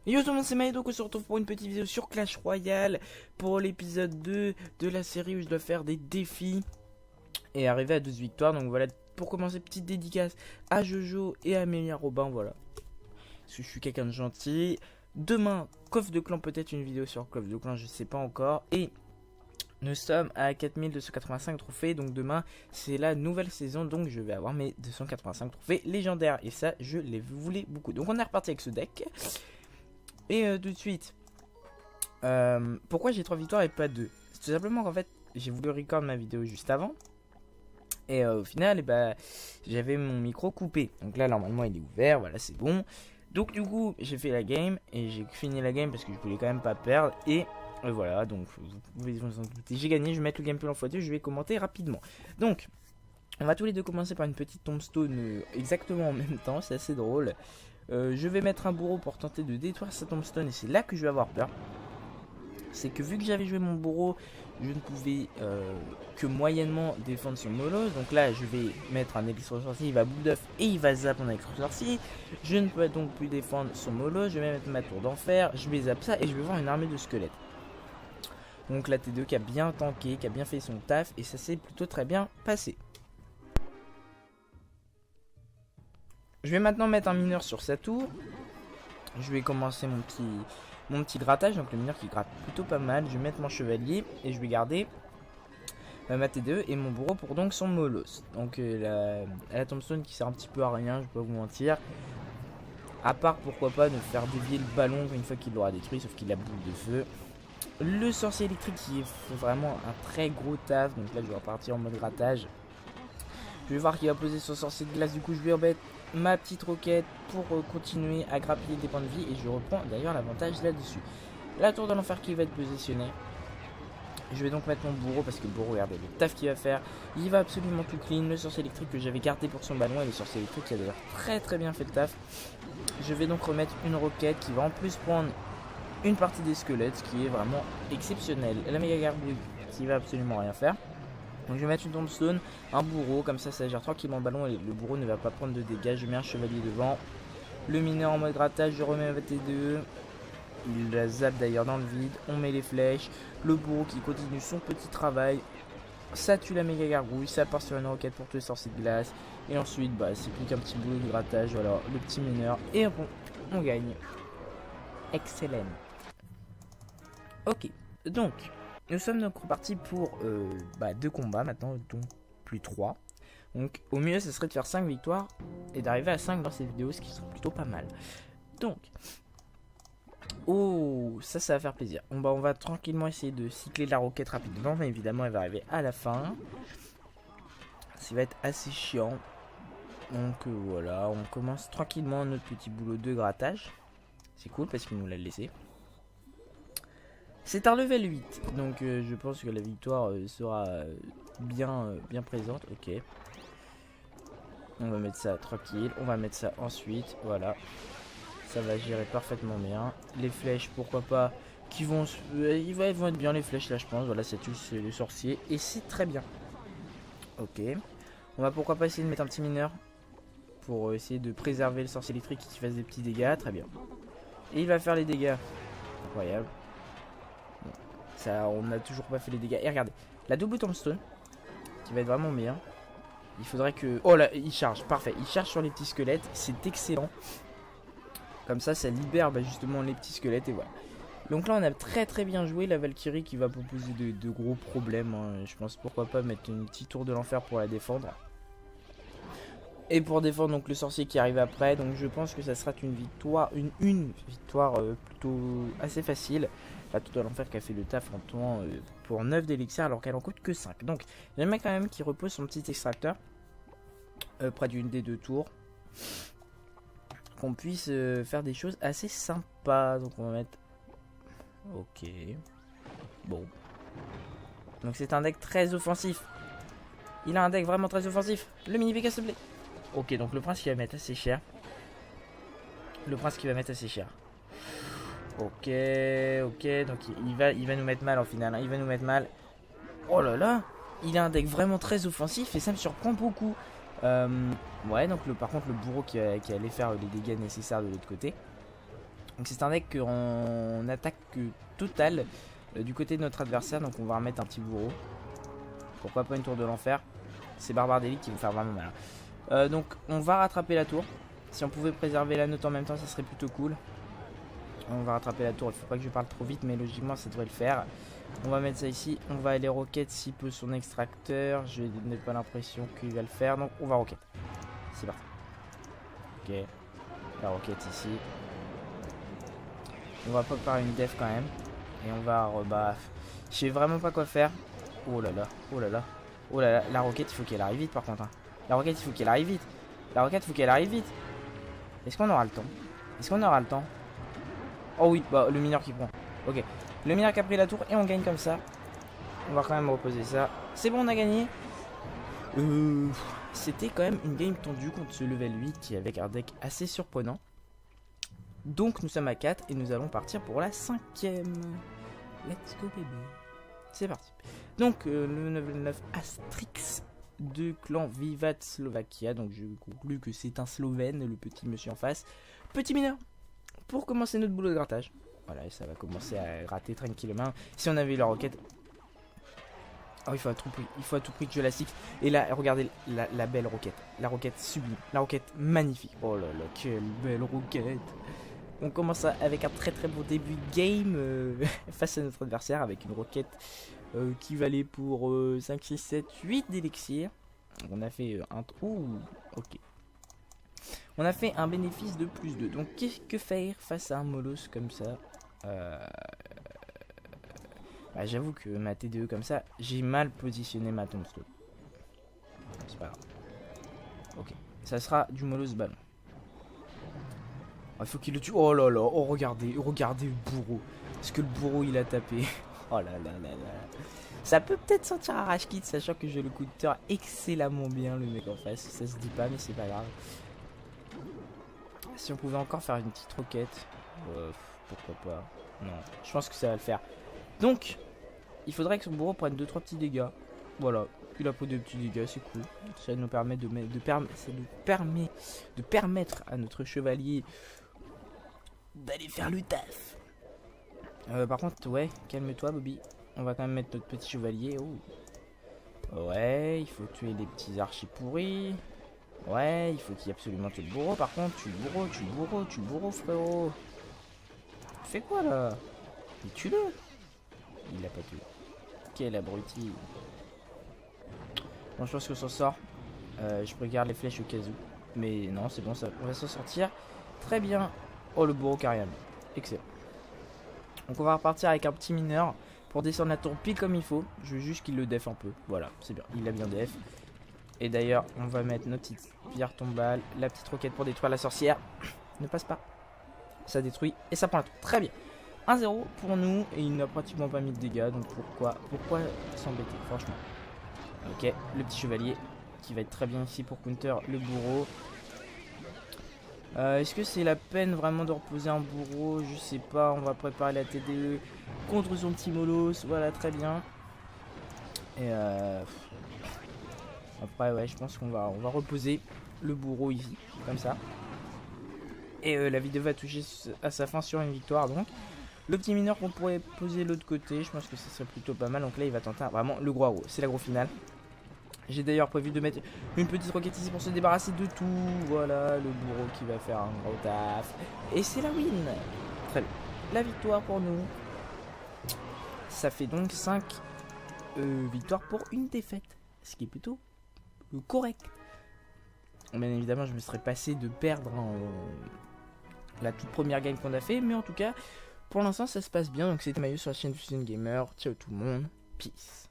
Yo tout le monde, c'est Maï, donc on se retrouve pour une petite vidéo sur Clash Royale pour l'épisode 2 de la série où je dois faire des défis et arriver à 12 victoires. Donc voilà, pour commencer, petite dédicace à Jojo et à Amélia Robin, voilà. Parce que je suis quelqu'un de gentil. Demain, coffre de clan, peut-être une vidéo sur coffre de clan, je sais pas encore. Et nous sommes à 4285 trophées, donc demain c'est la nouvelle saison, donc je vais avoir mes 285 trophées légendaires. Et ça, je les voulais beaucoup. Donc on est reparti avec ce deck. Et tout de suite, pourquoi j'ai 3 victoires et pas 2? C'est tout simplement qu'en fait, j'ai voulu record ma vidéo juste avant. Et au final, j'avais mon micro coupé. Donc là, normalement, il est ouvert, voilà, c'est bon. Donc du coup, j'ai fait la game et j'ai fini la game parce que je voulais quand même pas perdre. Et voilà, donc vous pouvez vous en douter, j'ai gagné. Je vais mettre le gameplay en x2, je vais commenter rapidement. Donc, on va tous les deux commencer par une petite tombstone exactement en même temps, c'est assez drôle. Je vais mettre un bourreau pour tenter de détruire sa tombstone et c'est là que je vais avoir peur. C'est que vu que j'avais joué mon bourreau, je ne pouvais que moyennement défendre son molosse. Donc là, je vais mettre un électro-sorcier, il va boule d'œuf et il va zap mon électro-sorcier. Je ne peux donc plus défendre son molosse, je vais mettre ma tour d'enfer, je vais zap ça et je vais voir une armée de squelettes. Donc la T2 qui a bien tanké, qui a bien fait son taf et ça s'est plutôt très bien passé. Je vais maintenant mettre un mineur sur sa tour. Je vais commencer mon petit grattage. Donc le mineur qui gratte plutôt pas mal. Je vais mettre mon chevalier et je vais garder ma T2 et mon bourreau pour donc son molosse. Donc la tombstone qui sert un petit peu à rien, je vais pas vous mentir. À part pourquoi pas de faire dévier le ballon une fois qu'il l'aura détruit, sauf qu'il a boule de feu. Le sorcier électrique qui fait vraiment un très gros taf. Donc là je vais repartir en mode grattage. Je vais voir qu'il va poser son sorcier de glace, du coup je vais remettre ma petite roquette pour continuer à grappiller des points de vie. Et je reprends d'ailleurs l'avantage là-dessus. La tour de l'enfer qui va être positionnée. Je vais donc mettre mon bourreau parce que le bourreau, regardez le taf qu'il va faire. Il va absolument tout clean. Le sorcier électrique que j'avais gardé pour son ballon et le sorcier électrique qui a d'ailleurs très bien fait le taf. Je vais donc remettre une roquette qui va en plus prendre une partie des squelettes, ce qui est vraiment exceptionnel. La méga gargouille qui va absolument rien faire. Donc je vais mettre une tombstone, un bourreau, comme ça gère tranquillement le ballon et le bourreau ne va pas prendre de dégâts. Je mets un chevalier devant, le mineur en mode grattage, je remets ma T2, il la zappe d'ailleurs dans le vide, on met les flèches, le bourreau qui continue son petit travail, ça tue la méga gargouille, ça part sur une roquette pour tuer sorcier de glace, et ensuite c'est plus qu'un petit boulot de grattage, voilà, le petit mineur, et on gagne. Excellent. Ok, donc... Nous sommes donc repartis pour 2 combats maintenant, donc plus 3. Donc au mieux ce serait de faire 5 victoires et d'arriver à 5 dans cette vidéo, ce qui serait plutôt pas mal. Donc, oh, ça va faire plaisir. On va tranquillement essayer de cycler la roquette rapidement, mais évidemment elle va arriver à la fin. Ça va être assez chiant. Donc voilà, on commence tranquillement notre petit boulot de grattage. C'est cool parce qu'il nous l'a laissé. C'est un level 8, donc je pense que la victoire sera bien présente. Ok. On va mettre ça tranquille, on va mettre ça ensuite, voilà. Ça va gérer parfaitement bien. Les flèches, pourquoi pas, qui vont être bien les flèches là je pense. Voilà, ça tue le sorcier et c'est très bien. Ok. On va pourquoi pas essayer de mettre un petit mineur pour essayer de préserver le sorcier électrique qui fasse des petits dégâts, très bien. Et il va faire les dégâts. Incroyable. Ça, on n'a toujours pas fait les dégâts. Et regardez, la double tombstone qui va être vraiment bien. Il faudrait que... Oh là, il charge, parfait. Il charge sur les petits squelettes, c'est excellent. Comme ça libère justement les petits squelettes et voilà. Donc là, on a très bien joué. La Valkyrie qui va proposer de gros problèmes. Hein. Je pense pourquoi pas mettre une petite tour de l'enfer pour la défendre. Et pour défendre donc le sorcier qui arrive après. Donc je pense que ça sera une victoire, une victoire plutôt assez facile. La tour de l'enfer qui a fait le taf en temps pour 9 d'élixir alors qu'elle en coûte que 5. Donc j'aimerais quand même qu'il repose son petit extracteur près d'une des 2 tours. Qu'on puisse faire des choses assez sympas. Donc on va mettre... Ok. Bon. Donc c'est un deck très offensif. Il a un deck vraiment très offensif. Le mini PK s'il te plaît. Ok, donc le prince qui va mettre assez cher. Ok, donc il va nous mettre mal en final, hein. Il va nous mettre mal. Oh là là, il a un deck vraiment très offensif et ça me surprend beaucoup. Ouais, donc par contre le bourreau qui allait faire les dégâts nécessaires de l'autre côté. Donc c'est un deck en attaque totale du côté de notre adversaire. Donc on va remettre un petit bourreau. Pourquoi pas une tour de l'enfer. C'est Barbare d'élite qui vont faire vraiment mal. Donc on va rattraper la tour. Si on pouvait préserver la note en même temps, ça serait plutôt cool. On va rattraper la tour. Il faut pas que je parle trop vite, mais logiquement ça devrait le faire. On va mettre ça ici. On va aller roquette s'il peut son extracteur. Je n'ai pas l'impression qu'il va le faire. Donc on va roquette. C'est parti. Ok. La roquette ici. On va préparer une def quand même. Et on va rebattre. Je sais vraiment pas quoi faire. Oh là là. Oh là là. Oh là là. La roquette, il faut qu'elle arrive vite par contre. Hein. La roquette, il faut qu'elle arrive vite. La roquette, il faut qu'elle arrive vite. Est-ce qu'on aura le temps? Est-ce qu'on aura le temps? Oh oui, bah le mineur qui prend. Ok. Le mineur qui a pris la tour et on gagne comme ça. On va quand même reposer ça. C'est bon, on a gagné. C'était quand même une game tendue contre ce level 8 qui est avec un deck assez surprenant. Donc nous sommes à 4 et nous allons partir pour la 5ème. Let's go baby. C'est parti. Donc le level 9 Astrix de clan Vivat Slovakia. Donc je conclus que c'est un Slovène, le petit monsieur en face. Petit mineur. Pour commencer notre boulot de grattage. Voilà, et ça va commencer à gratter tranquillement. Si on avait eu la roquette. Oh, il faut à tout prix que je la cycle. Et là, regardez la belle roquette. La roquette sublime. La roquette magnifique. Oh là là, quelle belle roquette. On commence avec un très beau début de game face à notre adversaire avec une roquette qui valait pour 5, 6, 7, 8 d'élixir. On a fait un... Ouh, ok. On a fait un bénéfice de plus 2. Donc qu'est-ce que faire face à un Molos comme ça? Bah, j'avoue que ma TDE comme ça, j'ai mal positionné ma tombstone. C'est pas grave. Ok. Ça sera du Molos ballon. Il faut qu'il le tue. Oh là là. Oh regardez. Regardez le bourreau. Est-ce que le bourreau il a tapé? Oh là là là là. Ça peut peut-être sentir un rage kit, sachant que je le counter excellemment bien le mec en face. Ça se dit pas mais c'est pas grave. Si on pouvait encore faire une petite roquette. Pourquoi pas. Non. Je pense que ça va le faire. Donc, il faudrait que son bourreau prenne 2-3 petits dégâts. Voilà. Il a pris des petits dégâts, c'est cool. Ça nous permet de permettre à notre chevalier d'aller faire le taf. Par contre, ouais, calme-toi, Bobby. On va quand même mettre notre petit chevalier. Oh. Ouais, il faut tuer les petits archis pourris. Ouais, il faut qu'il y ait absolument tuer le bourreau. Par contre, tue le bourreau, frérot. Tu fais quoi là? Mais tue-le. Il l'a pas tué. Quel abruti. Bon, je pense qu'on s'en sort. Je regarde les flèches au cas où. Mais non, c'est bon, ça, on va s'en sortir. Très bien. Oh, le bourreau carrière. Excellent. Donc on va repartir avec un petit mineur pour descendre la tour pile comme il faut. Je veux juste qu'il le def un peu. Voilà, c'est bien. Il a bien def. Et d'ailleurs, on va mettre notre petite pierre tombale. La petite roquette pour détruire la sorcière. Ne passe pas. Ça détruit et ça prend la tour. Très bien. 1-0 pour nous. Et il n'a pratiquement pas mis de dégâts. Donc pourquoi s'embêter, franchement. Ok, le petit chevalier qui va être très bien ici pour counter le bourreau. Est-ce que c'est la peine vraiment de reposer un bourreau? Je sais pas, on va préparer la TDE contre son petit Molos. Voilà, très bien. Et après, ouais, je pense qu'on va reposer le bourreau ici, comme ça. Et la vidéo va toucher à sa fin sur une victoire, donc. Le petit mineur qu'on pourrait poser de l'autre côté, je pense que ça serait plutôt pas mal. Donc là, il va tenter vraiment le gros. C'est la gros finale. J'ai d'ailleurs prévu de mettre une petite roquette ici pour se débarrasser de tout. Voilà, le bourreau qui va faire un gros taf. Et c'est la win. Très bien. La victoire pour nous. Ça fait donc 5 victoires pour une défaite. Ce qui est plutôt correct. Bien évidemment, je me serais passé de perdre la toute première game qu'on a fait. Mais en tout cas, pour l'instant, ça se passe bien. Donc c'était Maillot sur la chaîne Fusion Gamer. Ciao tout le monde. Peace.